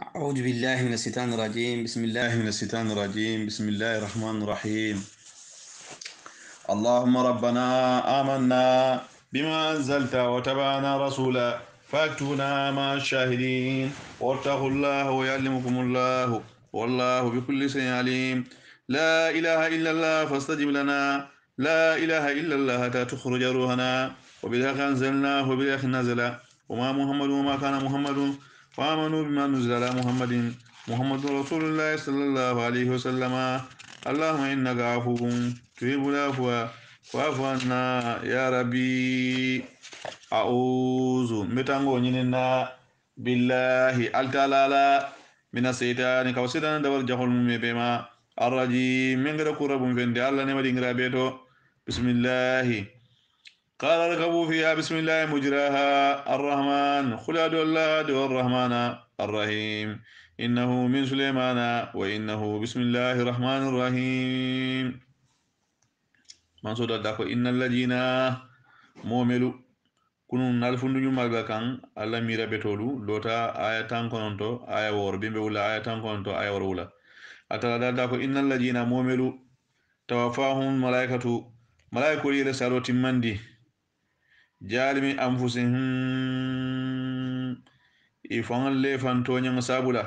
أعوذ بالله من الشيطان الرجيم بسم الله الرحمن الرحيم. اللهم ربنا آمنا بما أنزلت وتبعنا رسولا فاكتبنا مع الشاهدين واتقوا الله ويعلمكم الله والله بكل شيء عليم. لا إله إلا الله فاستجب لنا، لا إله إلا الله حتى تخرج روحنا، وبالحق أنزلناه وبالحق نزل، وما محمد وما كان محمد، وآمنوا بما نزل على محمد رسول الله صلى الله عليه وسلم. اللهم إنك عفو تحب العفو فاعف عنا يا ربي. أعوذ متانغو نيننا بالله التعالى من الشيطان كوسيدان دبر جهل مبما الرجيم من غير كرب فين دي الله نما دينغرا بيتو. بسم الله قال اركبوا فيها بسم الله مجراها الرحمن خلاد الله الرحمن الرحيم إنه من سليمان وإنه بسم الله الرحمن الرحيم. من صدق داكو إن الذين مؤمنوا kunun nalfunduñu malga kan alla mira betolu lota aya tan kononto aya wor bimbe wula aya tan kononto aya wor wula atala dada ko innal ladina mu'minu tawaffahum malaikatu yele saro timmandi jalimi anfusihim ifangal le fanto nyanga sabula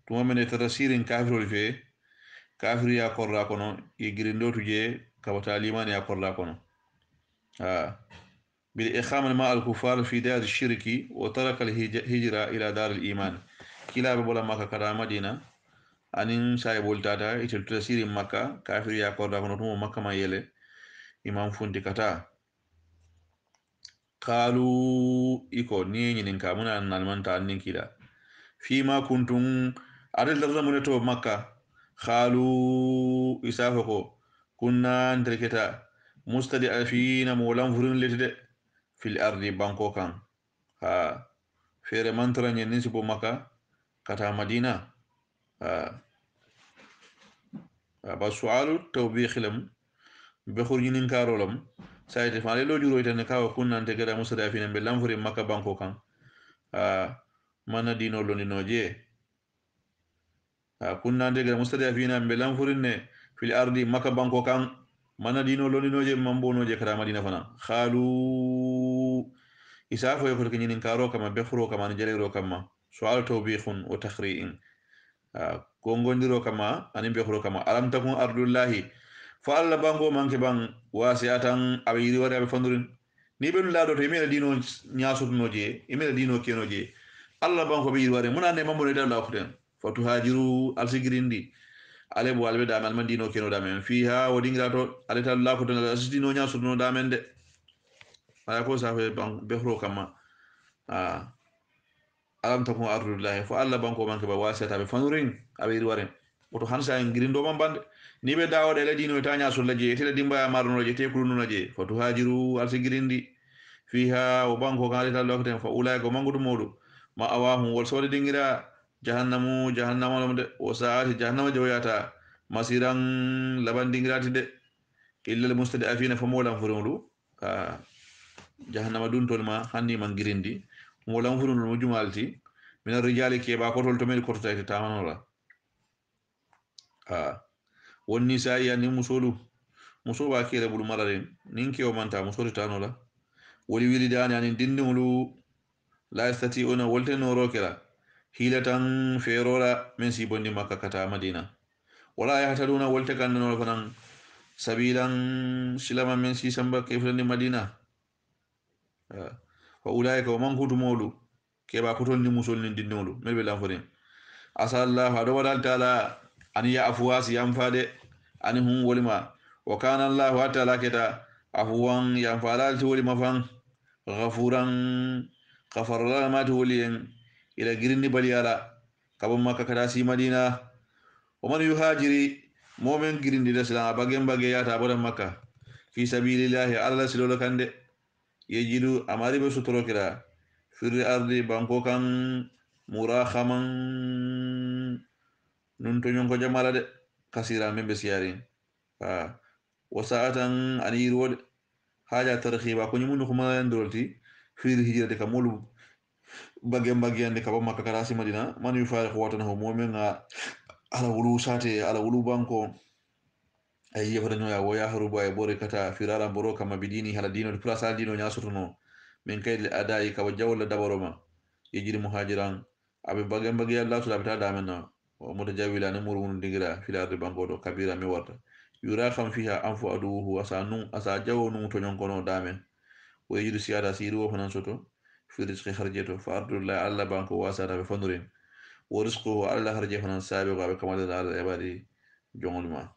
tuma mene tafsirin kafirul fe kafir ya korra kono igrindotu je kabata limani ya korra kono بالإخامة مع الكفار في دار الشرك وترك الهجرة إلى دار الإيمان. كلا بولا مكة كرا مدينة أنين ساي بولتاتا إتل تسير مكة كافر يقول رغم مكة ما يلي إمام فندي كتا قالوا إيكو نيني ننكا منا نالمان تانين كلا فيما كنتم أدل لغزمون تو مكة قالوا إسافقو كنا نتركتا مستضعفين مولان فرن لتدئ في الأرض بانكو كان فير منترا نسبو مكة كتا مدينة بسؤال توبيخ لم بخور ينكارو لم سايت فالي لو جورو يتنكاو كنا نتكدا مستضعفين بلان فرن مكة بانكو كان من دينو لونينو جي كنا نتكدا مستضعفين بلان فرن في الأرض مكة بانكو كان من دينو لونينو جي ممبونو جي كتا مدينة فنا خالو إسافو يقول كنين كارو كما بخرو كما نجليرو كما سؤال توبيخ وتخريء كونغونديرو كما أني بخرو كما ألم تكن أرض الله فألا بانغو مانك بان واسعة أبيري وري أبي فندرين نيبن لا دوت يميل دينو نياسوت نوجي يميل دينو كي نوجي ألا بانغو بيري وري منا نمامو ندام لا أخرين فتهاجروا ألسجريندي ale bo albe damal man dino keno damen fiha wodingrato ale tal la ko tan asdino nyaaso no damen de ala ko sa fe ban behro kama alam takun ardullahi fo alla banko manke ba wasata be fanurin abe riwaren oto hansa en girindo man bande ni be dawode le dino tanya so laje tele dimba marno je te kulunu naje fatu hajiru alsi girindi fiha o banko kan ala lokte fa ulay go mangudu modu ma awahum wol sode dingira jahannama lamde o saati jahannama joyata masiran labandingirati de illa al mustadafina fa molam furulu ka jahannama dun tolma hanni man girindi molam furulu mo jumalti min ar-rijali ke ba ko tol to mel ko tayta tamanola won nisa'i ani musoba kele bulu mararen ninke o manta musori tanola woli wilidani ani dindimulu la yastati'una wolteno rokela hilatan ferora men si bondi makka kata madina wala yahtaduna wolte kannano fanan sabilan silama men si samba keflani madina fa ulaika wa man kutu mawlu keba kutol ni musol ni dindimulu melbe lamforin asallahu ado wadal taala an ya afwas yamfade ani hum wolima wa kana allah ta'ala keta afwan yamfalal ti wolima fan ghafuran ghafara ma ti woliyen ila girindi baliyala kabon makka kada si madina wa man yuhajiri momen girindi desla bagem bage yata bodan makka fi sabilillahi alla silolo kande yejidu amari be sutoro kira fir ardi banko kan murakhaman nun to nyon ko jamala de kasira membe siyari wasa'atan anirod haja tarkhiba ko nyumu ko ma ndolti fir hijrate kamulu bagem bagiyande kaba makka karasi madina man yufariqu watanahu momen ala wulu sate ala wulu banko ay yehodaño ya wo yaharubo ay bore kata firara boro kama bidini hala dino place ala dino ñasotono min kayde adayi kaba jawla dabaroma yejiri muhajiran aɓe bagem bagi allah to labita damenna o moto jawila ne muru wonu dingira filarde banko do kabira mi warta yura kam fiha anfu aduhu asa nun asa jawo nun to ñonkono damen o yejiri siyada siri wo fanan soto fi risqi harjeto fa ardullah allah banko wasata ɓe fanurin wo risquhu allah harje fanan sabi ko aɓe kamalira allah eɓaɗi jongol ma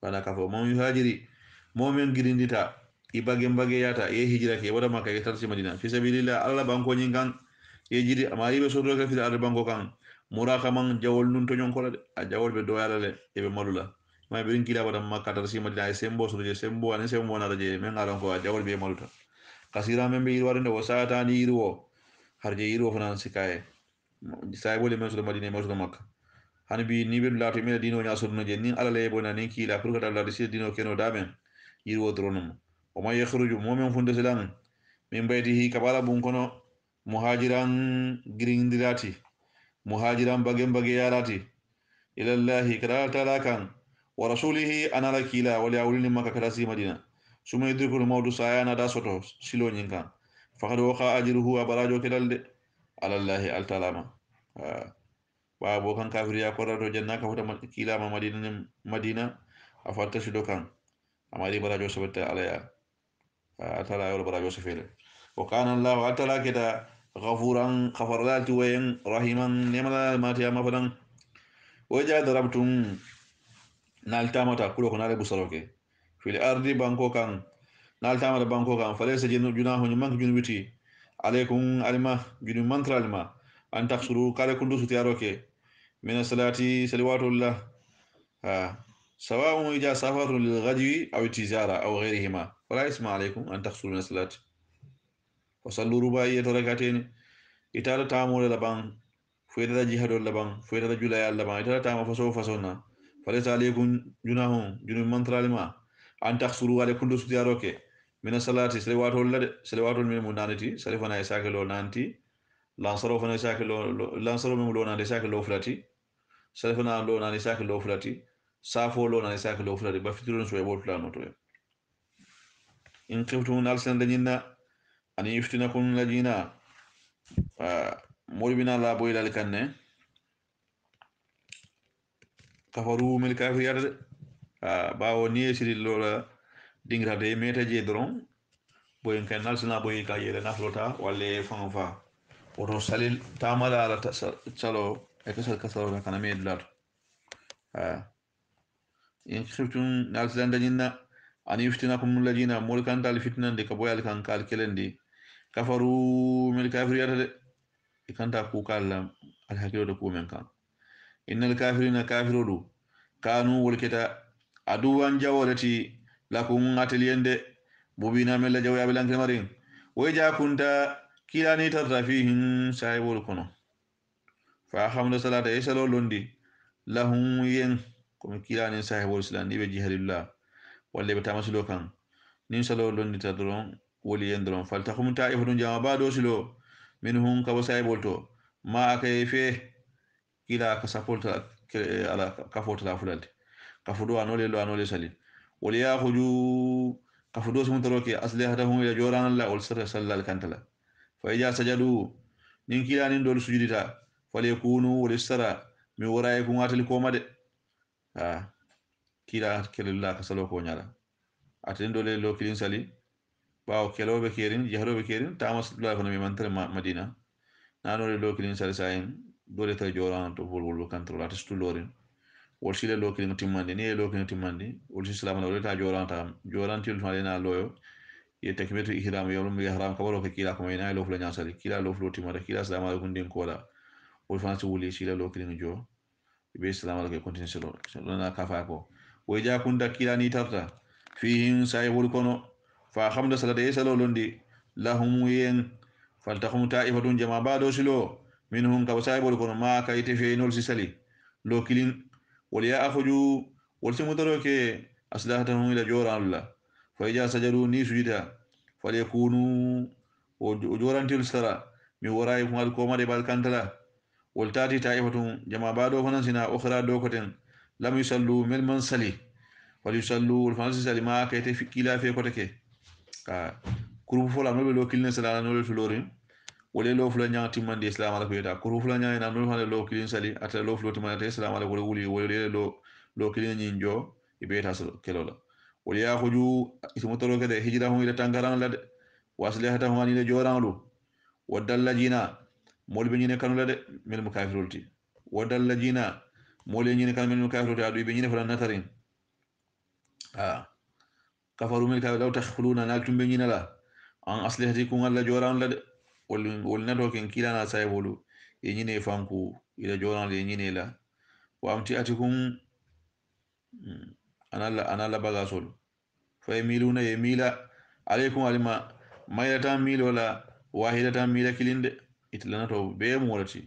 bana kafo mon yuhajiri momen girindita i bage yata ye hijira ke wada maka yetar madina fi sabilillah alla banko nyin kan ye jiri amari be sodo ka fi arde banko kan muraka man jawol nun to nyon kola de a jawol be do yala le e be malula ma be kila wada maka tar madina e sembo so je sembo an sembo na je men ngalon ko a jawol be maluta kasira men be yirwade ne wasata ni yirwo harje yirwo fanan sikaye say bole men so madina mo so makka hani bi ni be lato mi dino nya so je ni ala le bona ni kila pour kata la de dino keno damen yirwo dronum o ma yakhruju momen funde selan min baytihi kabala bun kono muhajiran girindirati muhajiran bage yarati ila allah kada talakan wa rasulihi anala kila wala awlini makka kada si madina suma yidrikul mawdu sayana da soto silo nyinka faqad waqa ajruhu wa barajo kedalde ala allah al talama babo kan kafir ya korado janna ka fota kila ma madina afatta shido kan amari barajo sabata alaya atala yoro barajo sefele wa kana allah atala keda ghafuran khafarlati wayn rahiman nemala mati ma fadan waja darabtum naltamata kulo ko nale busaloke fil ardi banko kan naltamata banko kan falaysa junahu man junubiti alaykum alima junub mantra alima an taksuru kale kundu sutiyaroke min salati salawatullah سواء إذا سافر للغدو أو التجارة أو غيرهما فلا اسم عليكم أن تقصروا من الصلاة وصلوا رباعية ركعتين إتارة تامول لبان فإذا جهاد لبان فإذا جلاء لبان إتارة تام فسونا فليس عليكم جناح من ترالما أن تقصروا عليكم دوس دياروك من الصلاة سلوات من منانتي سلفنا يساكلو نانتي لانصرو فنا يساكلو لانصرو من لو نانتي ساكلو فلاتي سلفنا لو نانتي ساكلو فلاتي safo lo na saka lo fulade ba fitiron so e bol plano to in khiftum alsan danyina an yuftinakum ladina molbina la boy dal kanne kafaru mil kafir bawo ni siri lola dingra de meta je dron boy kan nalsana boy ka yele naflota wala fanfa oto salil tamala ala salo e kasal kasalo kana me dlat in khiftum nalsan danyina an yuftinakum alladina mulkan dal fitnan de kaboyal kan kal kelendi kafaru mil kafiriyata de ikanta ku kallam al hakiro de ku men kan innal kafirina kafirudu kanu wolketa aduwan jawolati lakum atliyende bubina mel jawya bilanke marin wayja kunta kilani tarta fihim saibul kono fa khamda salata isalo londi lahum yen comme kilani sahibul silani be jihadillah walla be tamasilo kan nin salo londi tadron woli yendron faltakum ta'ifatun jama bado silo minhum ka wasaibul to ma kayfe kila ka sapolta ala kafota la fulante kafudo anole lo anole sali wal yakhuju kafudo sun taroke aslihatahum ila joran Allah wal sirra sallal kantala fa ija sajadu nin kila nin dol sujudita falyakunu wal istara mi waraykum atal ko made kila kelilla ka salo ko nyala atin dole lo kilin sali bawo kelobe kerin jahrobe kerin tamas la kono mi mantre madina nanole lo kilin sali sayin dole ta joran to bol kantrola to stulorin wol sile lo kilin timmande ni lo kilin timmande wol islam na ta joran til fa na loyo ye takbiratu ihram yawm ihram kabaro ke kila ko ina lo fulo nyasali kila lo fulo timare kila assalamu alaikum din kola wol fa su wuli sile lo kilin jo be assalamu alaikum continue selo na kafa ko wo ja kunda kila ni tarta fihim saybul kono fa khamda salata yasalo londi lahum yen faltakhum ta'ifatun jama bado silo minhum ka saybul kono ma kayte fe nol sisali lo kilin waliya akhuju wal simutaroke aslahatahum ila joran Allah fa ija sajadu ni sujida falyakunu o jorantil sara mi worayi ko ko made bal kantala wol tati taifatun jama bado fanan sina ukhra do koten lam yusallu mel man sali wal yusallu wal fanan sali ma kayte fikila fe kotake ka kuru fola no be lo kilne sala no le florin wole lo fula nya timande islam ala ko yeta kuru fula nya na no hale lo kilin sali ata lo flo timande islam ala ko wuli wole lo kilin nyi njo ibeta so kelola wol ya khuju ismo tolo kede hijra hu ila tangaran la de waslihata hu ani le joran lu wadalla jina mol be nyine kanu la de mel mu kafirulti wadalla jina mol nyine kanu mel mu kafirulti adu be nyine fala natarin ah kafaru mel ka law takhuluna nal tumbe nyine la an aslihati kun alla joran la de wol nato ken kilana say bolu e nyine fanku ila joran le nyine la wa amti atikum anala bagasol fa yamiluna yamila alaykum alima maylatan mil wala wahidatan mila kilinde itlana to be mo walati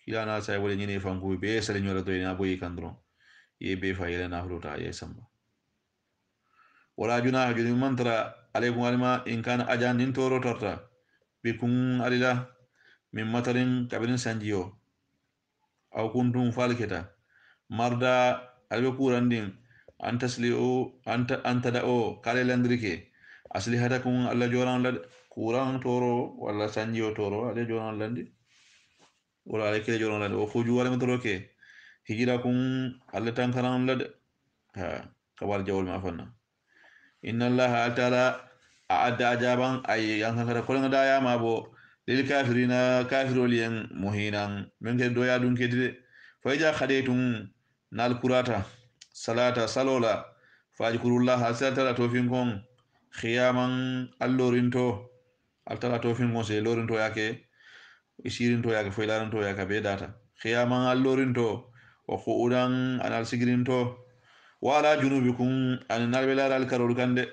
kilana say wala nyine fanku be sale nyola to ina boyi kandron ye be fa yela na hulota ye samba wala junaha juni mantra alaykum alima in kana ajan nin toro torta bikum alila min matarin kabirin sanjiyo aw kuntum falketa marda albe kurandin antasliu anta da o kale landrike asli hata kun alla joran lad kuran toro wala sanjiyo toro ale joran landi wala ale kele joran landi o khuju wala metoro ke hijira kun alla tankaran lad ha kabar jawol ma fanna inna allaha ta'ala a'adda ajaban ay yankara kolanga daya mabo lil kafirina kafirul yan muhinan men ke doya dun ke de fayja khadaytum nal kurata salata salola fajkurullah asatara tofin kon khiyaman allorinto altara tofin kon se lorinto yake isirinto yake foylaranto yake be data khiyaman allorinto wa qu'udan anal sigrinto wala junubikum an nalbelar al karol kande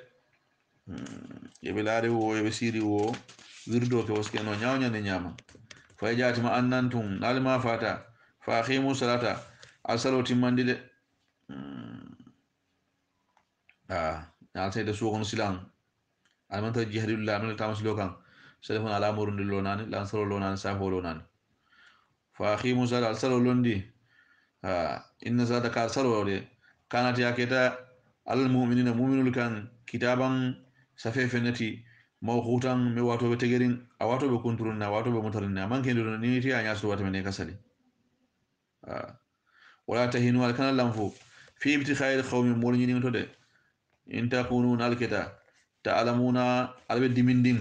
yebelare wo yebe siri wo wirdo ke woske no nyawnya ne nyama fa jatima annantum nalma fata fa akhimu salata asaloti mandide nal sayda sugon silang almanta jihdillah min tamaslo kan salafun ala murun lonani lan salo lonani safo lonani fa akhimu salata salo londi inna zata kar salo de kanat yaketa al mu'minina mu'minul kan kitaban safe fenati mawqutan mi wato be tegerin a wato be kunturun wato be mutarin man ken do ni ti anya so wato ne kasali wala tahinu al kana lamfu fi ibti khair qawmi molni ni to de in takunu nalketa ta'lamuna albe dimindin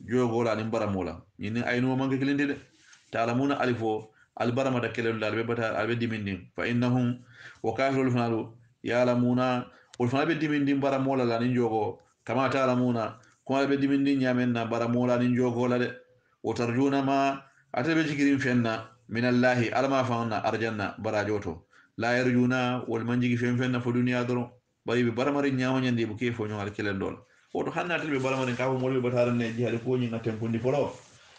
jogola ni baramola ni ayno man ke kelinde de ta'lamuna alifo albarama da kelel albe bata albe dimindin fa innahum wa kafirul fanalu ya'lamuna wal fanabe dimindin baramola la ni jogo kama ta'lamuna ko albe dimindin nyamenna baramola ni jogo la de o tarjuna ma atabe jikirin fenna min allahi alma fauna arjanna barajoto la yarjuna wal manjigi fenna fo duniya doro bari be baramari nyawanyande bu kefo nyawal kelen dol woto hannatel be baramari ka mo molbe batare ne jihade ko nyi ngaten kundi polo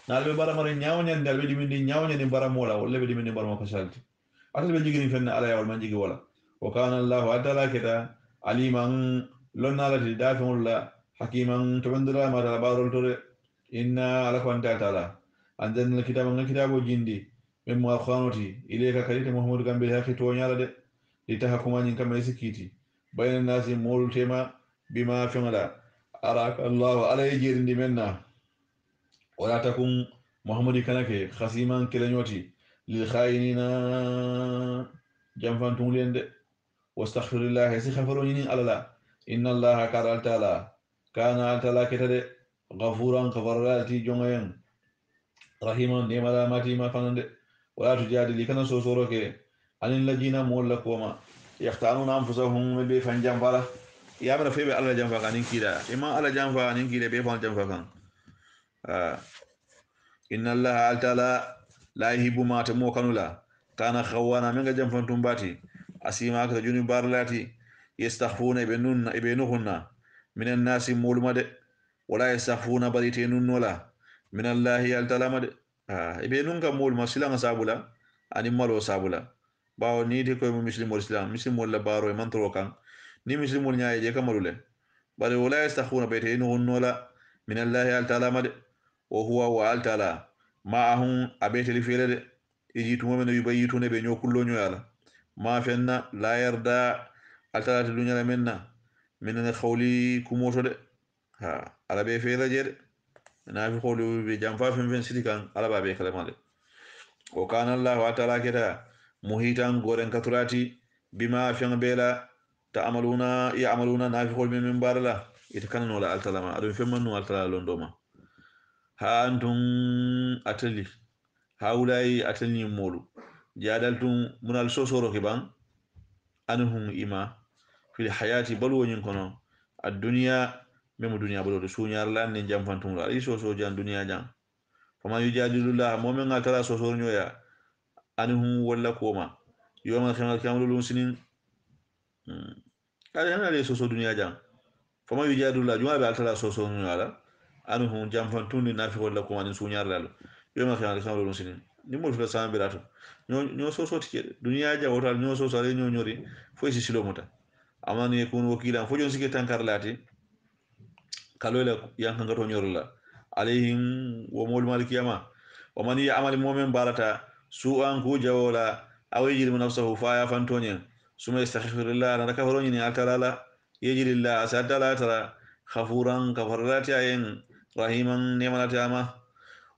nal be baramari nyawanyande albe dimindi nyawanyande baramola wala be dimindi baramo ko salti atal be jigini fenna ala yawal manjigi wala wa kana allah adala keda aliman lonnala di dafumulla hakiman tabandira ma da barol tore inna ala kwanta taala anzalna kitabo jindi memmo alqanoti ilayka kalita muhammadu gambe hakki to nyala de litahkuma nyin kamay sikiti بين الناس مول تيما بما فعل أراك الله على يجير منا ولا تكون محمد كنك خصيما كلنيوتي للخائنين جنفان تولين واستغفر الله سيغفروني على لا إن الله كان تعالى كان تعالى كتد غفورا غفراتي جونين رحيما نيما ماتي ما فنند ولا تجادل كنا سوسوروك عن الذين مول لكوما يختارون أنفسهم بفن جنفالا يا من في على جنفا كان كيدا إما على جنفا كان كيدا بفن جنفا كان إن الله تعالى لا يحب ما تمو كانولا كان خوانا من جنفا تنباتي أسيما كتجوني بارلاتي يستخفون ابنهن من الناس مولمد ولا يستخفون بريتين ولا من الله تعالى مد ابنهن كمول ما سلام سابولا أني مالو سابولا bawo ni te koy muslim islam muslim wala baro e mantro kan ni muslim wol nyaaye je kamarule bari wala yastakhuna bayte no nola min allah ta'ala mad o huwa wa altala ma'ahum abeteli fere de ejitu momen yubayitune be nyokullo nyoyala ma fenna la yarda altala te dunyala menna menna khawli kumoto de ha ala be fere je na fi khawli be jam fa fen siti kan ala ba be kala male o kana allah wa ta'ala keta muhitan goren katurati bima fen bela ta'amaluna ya'maluna na fi khawli min barala ita kan wala altala ma adu fen manu altala londoma ha antum atali haulai atali molu jadaltum munal sosoro ke ban anhum ima fil hayati balu wonyin kono ad-dunya memo dunya balo sunyar lan ne jam fantum la iso so jan dunya jan fama yujadilullah momen ngatara sosoro nyoya anhum walla koma yoma khamal kamul sinin ala hana le soso dunya jan fama yujadilullah juma be altara sosoro nyoya anhum jam fantum ni nafi walla koma ni sunyar lalo yoma khamal kamul sinin ni mo fula sama birato nyo soso tike dunya jan wotal nyo soso ale nyo nyori fo isi silo mota amani yakun wakilan fo jon sike tankar lati kalola yankan gato nyorla alayhim wa mul malikiyama wa man ya'mal mu'min barata su'an ku jawola aw yajri nafsahu fa ya fantonya suma yastaghfirullah na kafaroni ni atalala yajrillah asadala tara khafuran kafarati ayin rahiman nemanati ama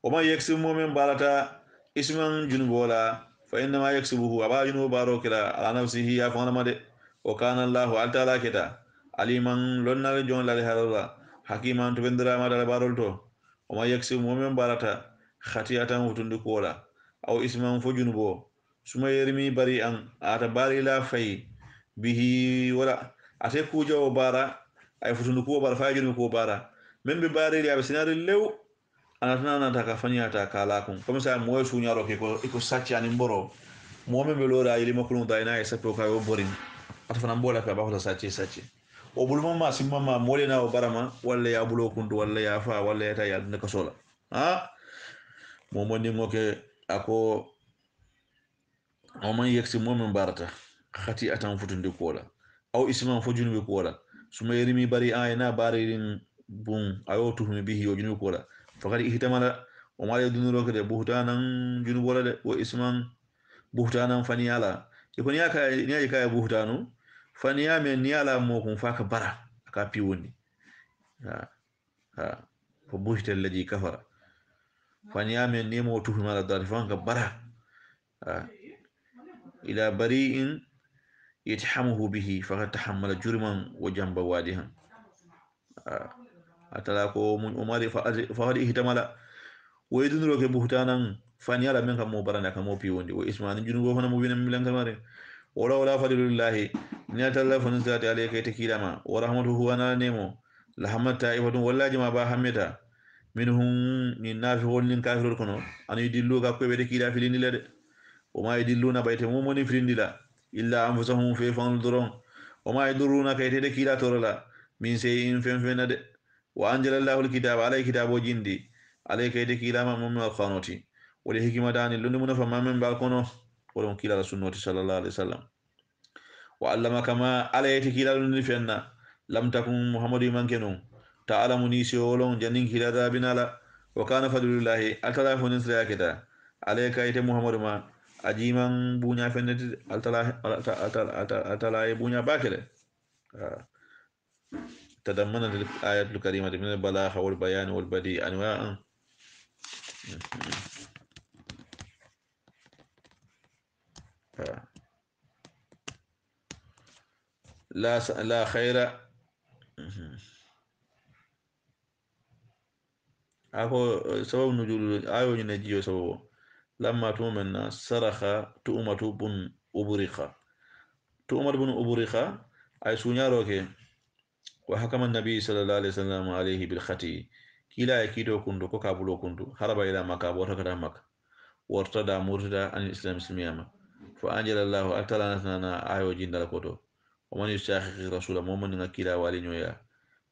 wa man yaksib mu'min barata isman junbola fa inna ma yaksubuhu aba junubu barokila ala nafsihi ya fana made wa kana allah altala kita aliman lonnal jon lal harala hakiman to bendira ma dal barol to o ma yaksi momen barata khatiyatan wutundi kola aw isman fo junubo suma yermi bari an ata bari la fay bihi wala ate kujo bara ay futundi ko bara fay junubo ko bara men be bari ya be sinari lew anatana nata ka fanyata kala kun comme ça moy suñaro ke ko sacci ani mboro momen be lora yili makulun dayna e sappo ka yo borin atafana mbola ka ba ko sacci o bulma ma simma ma molena o barama walla ya bulo kuntu walla ya fa walla ya ta ya ne kasola ha mo moni ngoke ako o man yeksi momen barata khati atan futundi kola aw isman fo junube kola suma yerimi bari ayna baririn bun ayo tuhumi bihi o junube kola fakadi ihtamala o ma yadunuro kede buhtanan junubola de o isman buhtanan faniyala ikon yaka ni kay buhtanu faniya men niyala mo kun faka bara aka piwoni ha ha ko buhtel ladhi kafara faniya men nemo tuhumala dal fanka bara ha ila bari'in yatahamuhu bihi faqad tahammala jurman wa jamba wadihan atala ko mun umari faqad ihtamala ويدنرو ke buhtanan fanyala men kam mo barana kam mo piwondi o ismani junugo hono mo wina milan kamare wala wala fadlillahi ni atalla fon zati alayka takilama wa rahmatuhu wa nemo la hamata ibadun wallahi ma ba hameta minhum ni nafi wonnin kafirul kono an yidillu ga ko be takila filini lede o ma yidilluna bayte mo moni filindila illa anfusahum fi fandurum o ma yiduruna kayte takila torala min shay'in fenfenade wa anjalallahu alkitaba alay kitabo jindi عليك يدك إلى ما من القانوتي ولهكما داني لن من فما من بالكونو ولم كلا رسول صلى الله عليه وسلم وعلمك ما على يدك إلى لن فينا لم تكن محمد من كنو تعلم نيسي ولون جنين كلا دابنا لا وكان فضل الله أتلا فنسريا كتا عليك يدك محمد ما أجيما بنيا فنت أتلا بنيا باكله تضمنت الآيات الكريمة من البلاغة والبيان والبديع أنواع لا خير ako sababu nujul ayo ni jiyo sababu lamma tumanna sarakha tu'matu bun ubriqa tu'matu bun ubriqa ay sunyaro ke wa hakama nabi sallallahu alaihi wasallam alayhi bil khati kila yakido kundu ko kabulo kundu haraba ila makka bota kada makka wartada murtada an islam ismiyama fa anjala allah atala nasana ayo jindal koto wa man yusakhi rasul mu'min ngakila wali nyoya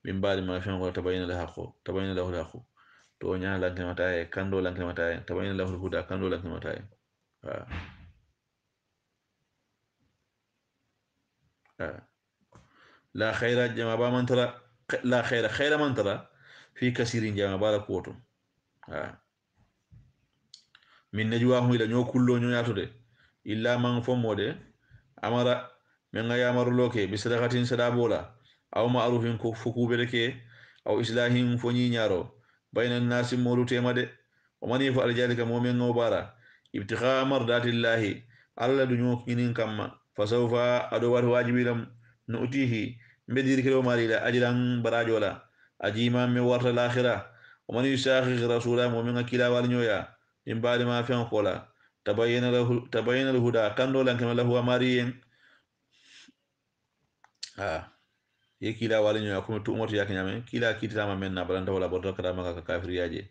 min ba'di ma fa tabayyana lahu al-haqq to nya lanke mataye kando lanke mataye tabayyana lahu al-huda kando lanke mataye la khayra jama ba man tara la khayra man tara fi kasirin jama bala koto min najwahum ila ño kullo ño yatude illa man fommode amara min ga yamaruloke bi sadaqatin sadabola aw ma'rufin ko fukubede ke aw islahin fo ñiñaro bayna nasi molu temade o mani fa aljalika momin no bara ibtigha mardatillahi alla du ño kinin kamma fa sawfa ado wat wajibilam no utihi mbediri kelo mari la ajran barajola ajima mi warta l'akhirah o man yusakhi rasula momin ga kila wal ñoya in baadi ma fen kola tabayyana huda kando lan kama lahu amariyen ye kila wala nyaa kuma tu umatu yak nyame kila kitama men na balanta wala bordo kada maka kafir yaje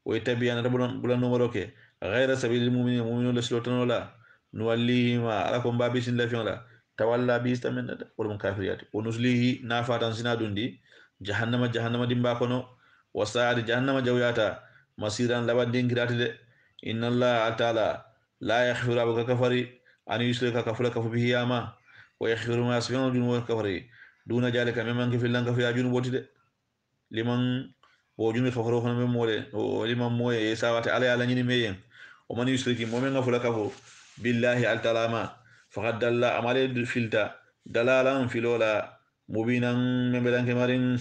wa itabiyana bulan numero ke ghayra sabilil mu'minin mu'minun la silotano la nuwallihi ma ala ko mbabi sin la fion la tawalla bi istamen da wala kafir yati wa nuslihi nafatan sinadundi jahannama dimba kono wa sa'ad jahannama jawyata masiran laban dingirati de inna allah ta'ala la yaghfiru abuka kafari an yushrika kafura bihi yama wa yaghfiru ma yasbihu dun kafari duna jalika mimman kafillan kafi ajun boti de liman wo jumi kafaro kono mem mole o liman moye sawate ala ala nyini meyen o man yushriki momen ngafula kafo billahi al talama faqad dalla amale filta dalalan filola mubinan membelanke marin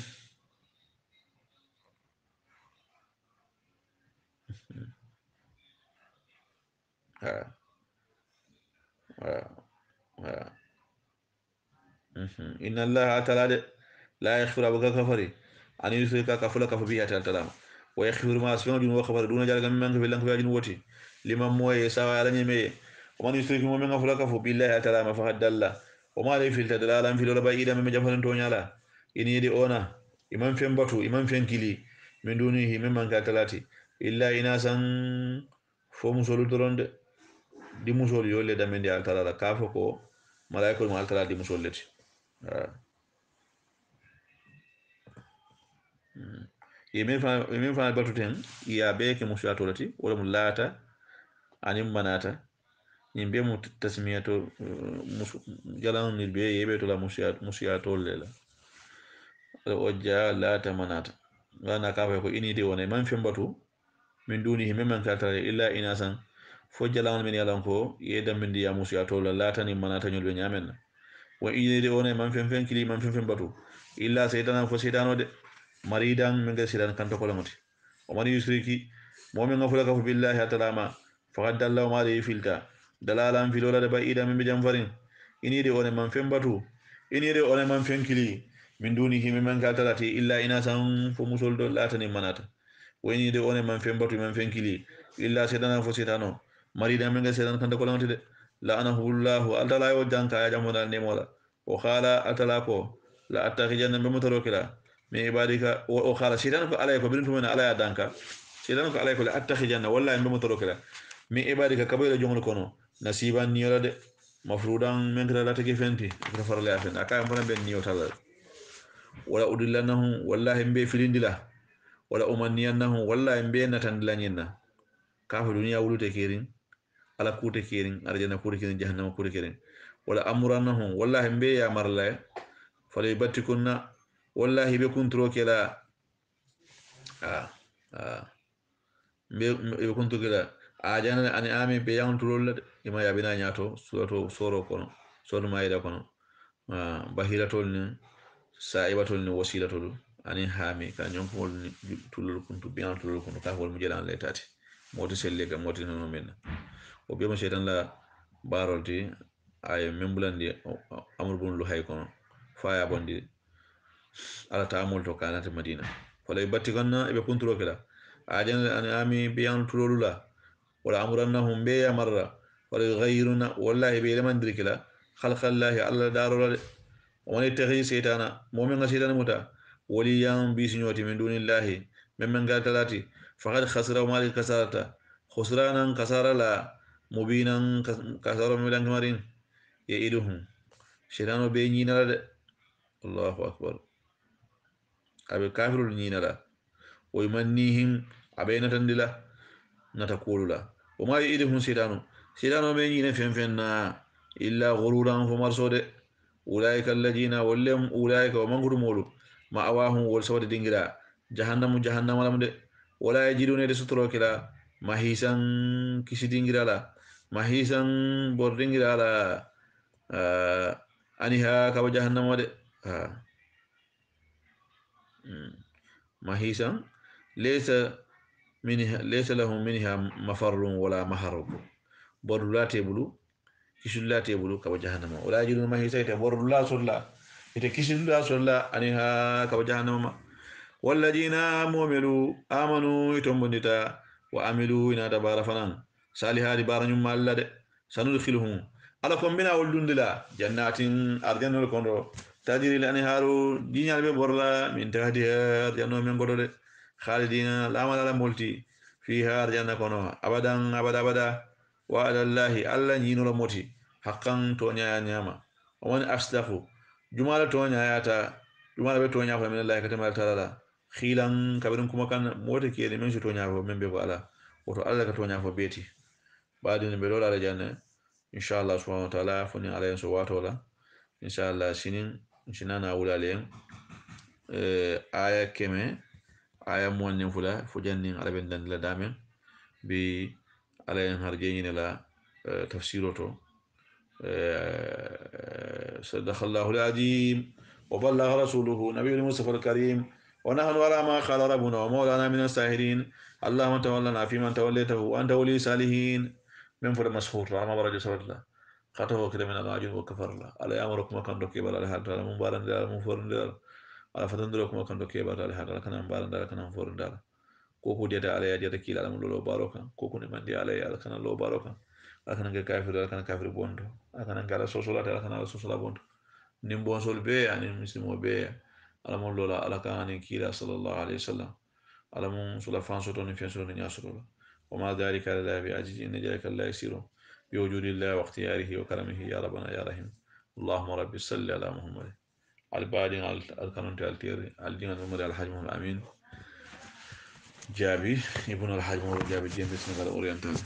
ha ha inna allaha ta'ala la yaghfiru abuka kafari an yusrika kafula kafu bihi ta'ala wa yaghfiru ma asfanu dun wa kafara duna jalga mimman ka bilan ka ajin woti liman moye sawa ala nyeme wa man yusrika mo men kafula kafu billahi ta'ala ma faqad dalla wa ma la fil tadalalan fil wala ba'ida mimman jafalan to nyala ini yedi ona imam fen batu imam fen kili min dunihi mimman ka talati illa inasan fo musolu doronde di musol yolle damendi al ta'ala kafa ko malaikul ma al ta'ala di musol leti yemin fa batu ten ya be ke musyato lati wala mu lata anim manata yimbe mu tasmiyato jalan ni be yebe to la musyato lela o ja lata manata wana ka fa ko ini de wona man fen batu min dunihi memman ka tare illa inasan fo jalan min yalan ko yedam min ya musyato la lata ni manata nyol be nyamen wa ini de wona man fen kili man fen batu illa saytana fo saytano de maridan min ga siran kan to kolomoti o man yusriki momin ngafula ka billahi atalama faqad dalla ma li filta dalalan filola de baida min bijam farin ini de one man fembatu ini de one man fenkili min dunihi min man kaltalati illa ina san fo musol do latani manata o ini de one man fembatu man fenkili illa sedana fo setano maridan min ga siran kan to kolomoti de la anahu allah altala yo janka ya jamona ne mola o khala atalako la attaqijanna bi mutarokila min ibadika o khala sidan ko alay ko bintu men alaya danka sidan ko alay ko attakhijanna wallahi mbe mutarokila min ibadika kabayla jongol kono nasiban niyola de mafrudan men kala take fenti ko farale afen aka mbona ben niyotala wala udillannahum wallahi mbe filindila wala umanniyannahum wallahi mbe natandila nyinna kafa duniya wulute kerin ala kute kerin arjana kute kerin jahannama kute kerin wala amrannahum wallahi mbe ya marla fala yubtikunna wallahi be kuntro kela be kuntro kela ajana ani ami be yantulol ima yabina nyato surato soro kono soro mayida kono bahiratol ni saibatol ni wasilatol ani hami ka nyonkol ni tulol kuntu be yantulol kono ka wol mujelan letati moti selle ga moti no men o be mo shetan la barolti ay membulandi amul bun lu hay kono faya bondi ala ta'amul to kanata madina wala yubtiganna ibe kuntro kala ajana ani ami be yantulolula wala amrannahum be marra wala ghayruna wallahi be leman dirkila khalqallahi alla darula wa man yattaqi shaytana mu'min shaytana muta waliyan bi sunnati min dunillahi memman galtalati faqad khasira ma li kasarata khusranan kasara la mubinan kasara milan kamarin ya iduhum shaytanu be nyina de allahu akbar abe kafirul nyina la wa yumannihim abayna tandila nata kulula o ma yi'idihum sidano men yina fenna illa ghururan fo marsode ulaika alladina wallam ulaika wa manguru molu ma awahum wal sawde dingira jahannama lam de wala yajiduna de sutro kila mahisan kisidingirala mahisan bordingirala aniha kaba jahannama de mahisan laysa منها ليس لهم منها مفر ولا مهرب بر لا تبلو كشل لا تبلو كما جهنم ولا يجدون ما هي سيت بر لا صلى يتكشل لا صلى أنها كما جهنم والذين آمنوا يتمبنتا وعملوا إن دبار فنان صالحات بارن مال سندخلهم على كم بنا ولدن لا جنات أرجن الكندو تجري الأنهار دين البرلا من تحتها جنة من قدر خالدين لا مال لا ملتي فيها أرجن كنوا أبدا أبدا أبدا وعلى الله الله ينور موتي حقا تونيا نياما ومن أصدق جمالة تونيا ياتا جمالة تونيا من الله كتما تعالى khilan kabirin kuma kan mota ke men shi tonya fo men be ko ala wato Allah ka tonya fo beti baadi ne be lola la janna inshallah subhanahu wa ta'ala foni ala so wato la inshallah sinin sinana wulale aya keme aya mon fula fo jannin ala ben dan la damen bi ala en harje ni la tafsiroto صدق الله العظيم وبلغ رسوله نبي المصطفى الكريم ونحن على ما قال ربنا ومولانا من الساهرين اللهم تولنا فيمن توليته وانت ولي صالحين من فر مسحور رحمه برج صلى الله خطه كده من العجين وكفر الله على امركم كان دوكي بلا حال تعالى مبارن دار مفرن دار على فتندركم كان دوكي بلا حال كان مبارن دار كان مفرن دار كوكو ديتا على يدي كيلا لو باروكا كوكو نمان دي على كان لو باروكا akana nge kafir akana kafir bondo akana ngala sosola ta akana sosola bondo nimbo sol be ani muslimo be ala mon lola ala kani kila sallallahu alaihi wasallam ala mon sula fanso to ni fiaso ni nyasolo وما ذلك لا بعجز إن ذلك لا يسير بوجود الله واختياره وكرمه يا ربنا يا رحيم اللهم رب صل على محمد على بعدين على القانون التير على دين المرء الحجم الأمين جابي ابن الحجم جابي جيم بسم الله الأورينتال